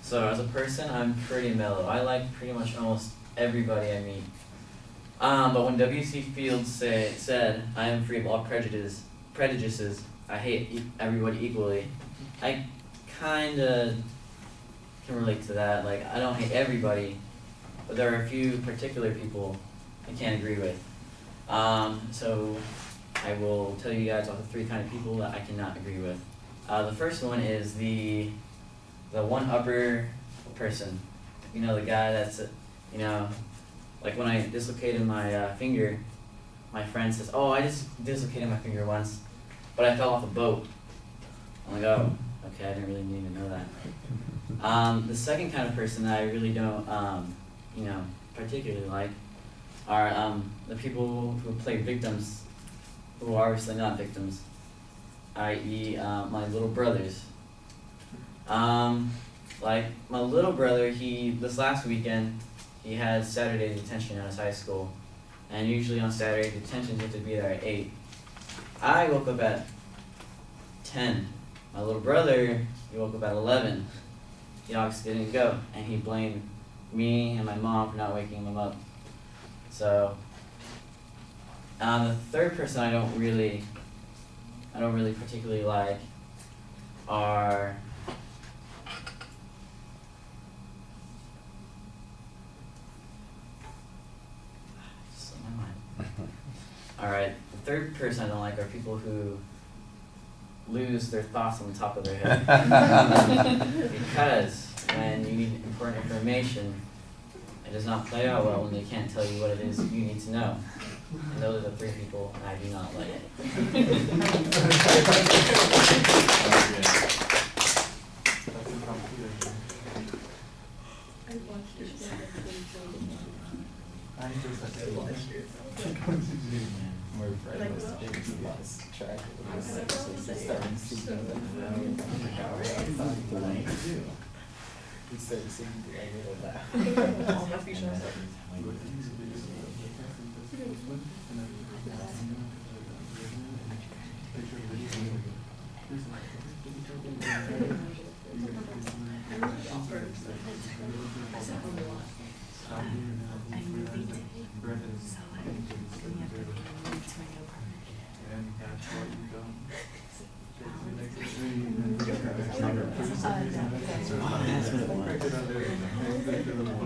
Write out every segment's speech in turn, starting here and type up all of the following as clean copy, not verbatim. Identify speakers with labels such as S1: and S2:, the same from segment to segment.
S1: So as a person, I'm pretty mellow. I like pretty much almost everybody I meet. But when W.C. Fields said, "I am free of all prejudices, I hate everybody equally," I kinda can relate to that. Like, I don't hate everybody, but there are a few particular people I can't agree with. So I will tell you guys about the 3 kind of people that I cannot agree with. The first one is the one-upper person. You know, the guy that's, like when I dislocated my finger, my friend says, "Oh, I just dislocated my finger once, but I fell off a boat." I'm like, "Oh, okay, I didn't really need to know that." The second kind of person that I really don't, particularly like are the people who play victims, who are obviously not victims, i.e. My little brothers. Like my little brother, this last weekend, he had Saturday detention at his high school, and usually on Saturday detention you have to be there at 8. I woke up at 10. My little brother, he woke up at 11. He obviously didn't go, and he blamed me and my mom for not waking him up. So, the third person I don't really particularly like are just on my mind. All right, the third person I don't like are people who lose their thoughts on the top of their head. Because when you need important information, it does not play out well when they can't tell you what it is you need to know. And those are the 3 people I do not like.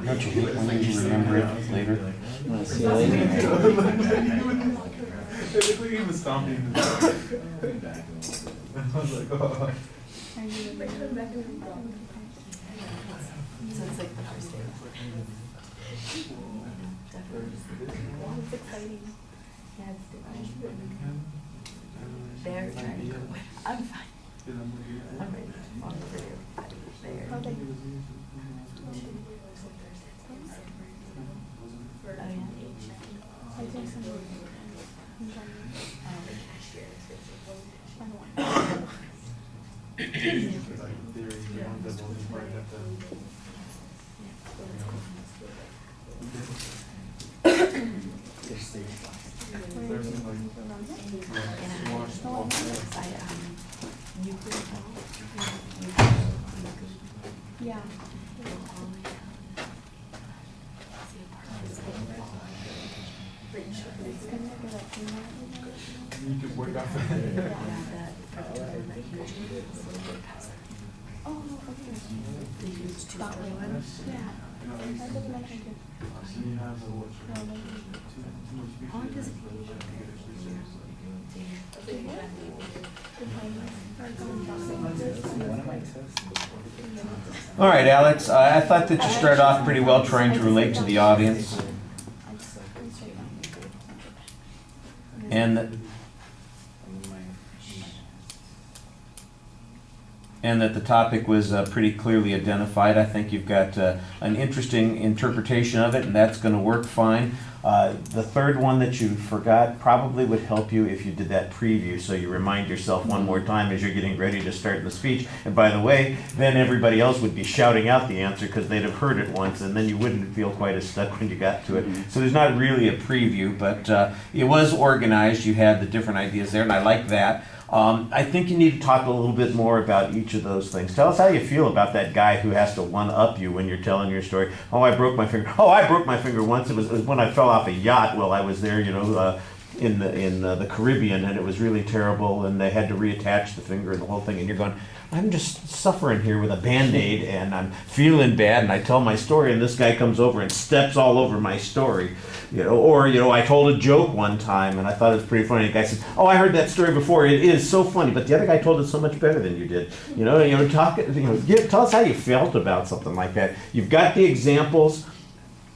S2: Don't you hate when you remember it later?
S1: See you later.
S3: It looked like he was stomping. I was like, oh.
S4: So it's like the first day. Definitely. It's exciting. Yeah, it's different. They're trying to go. I'm fine. I'm ready. I'm for you. There. Oh, yeah. I think so. Yeah.
S3: You could work off
S4: Oh, okay. That one? Yeah.
S2: All right, Alex, I thought that you started off pretty well trying to relate to the audience. And that the topic was pretty clearly identified. I think you've got an interesting interpretation of it, and that's going to work fine. The third one that you forgot probably would help you if you did that preview, so you remind yourself one more time as you're getting ready to start the speech. And by the way, then everybody else would be shouting out the answer because they'd have heard it once, and then you wouldn't feel quite as stuck when you got to it. So there's not really a preview, but it was organized. You had the different ideas there, and I like that. I think you need to talk a little bit more about each of those things. Tell us how you feel about that guy who has to one-up you when you're telling your story. Oh, I broke my finger. Oh, I broke my finger once. It was when I fell off a yacht while I was there, in the Caribbean, and it was really terrible, and they had to reattach the finger and the whole thing, and you're going, I'm just suffering here with a Band-Aid, and I'm feeling bad, and I tell my story, and this guy comes over and steps all over my story. Or I told a joke one time, and I thought it was pretty funny. The guy said, oh, I heard that story before. It is so funny, but the other guy told it so much better than you did. Tell us how you felt about something like that. You've got the examples,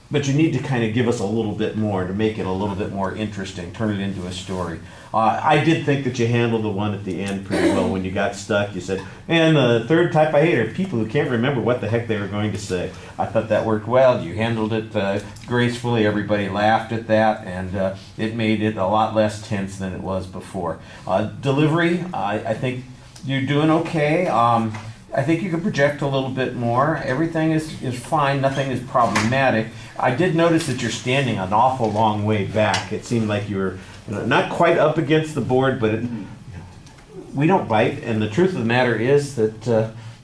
S2: but you need to kind of give us a little bit more to make it a little bit more interesting, turn it into a story. I did think that you handled the one at the end pretty well. When you got stuck, you said, and the third type I hate are people who can't remember what the heck they were going to say. I thought that worked well. You handled it gracefully. Everybody laughed at that, and it made it a lot less tense than it was before. Delivery, I think you're doing okay. I think you could project a little bit more. Everything is fine. Nothing is problematic. I did notice that you're standing an awful long way back. It seemed like you were not quite up against the board, but we don't bite. And the truth of the matter is that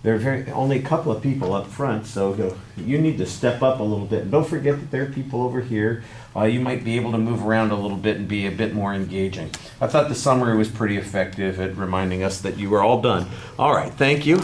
S2: there are only a couple of people up front, so you need to step up a little bit. And don't forget that there are people over here. You might be able to move around a little bit and be a bit more engaging. I thought the summary was pretty effective at reminding us that you were all done. All right, thank you.